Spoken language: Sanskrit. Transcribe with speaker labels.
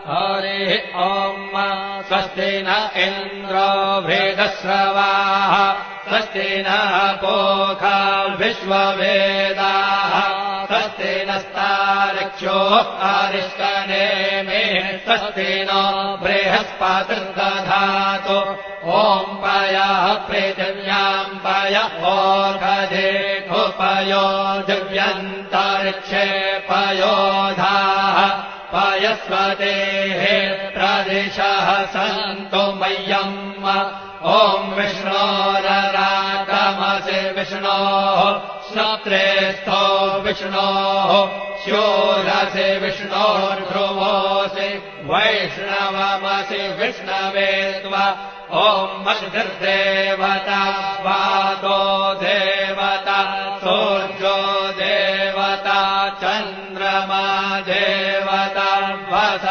Speaker 1: हरिः ॐ स्वस्ति न इन्द्रो वृद्धश्रवाः स्वस्ति नः पूषा विश्ववेदाः स्वस्ति नस्तार्क्ष्यो अरिष्टनेमिः स्वस्ति नो बृहस्पतिर्दधातु ॐ पयः पृथिव्याम् पय ओषधेषु दिव्यन्तरिक्षे पयोधाः पयस्वतेः प्रदिशः सन्तु मह्यम् ॐ विष्णोररागमसि विष्णोः श्रोत्रेस्थो विष्णोः शूरसि विष्णोर्ध्रुवोऽसि वैष्णवमसि विष्णवे त्वा ॐ मद्भिर्देवता वातो देवता सूर्यो देवता चन्द्रमा देवता वस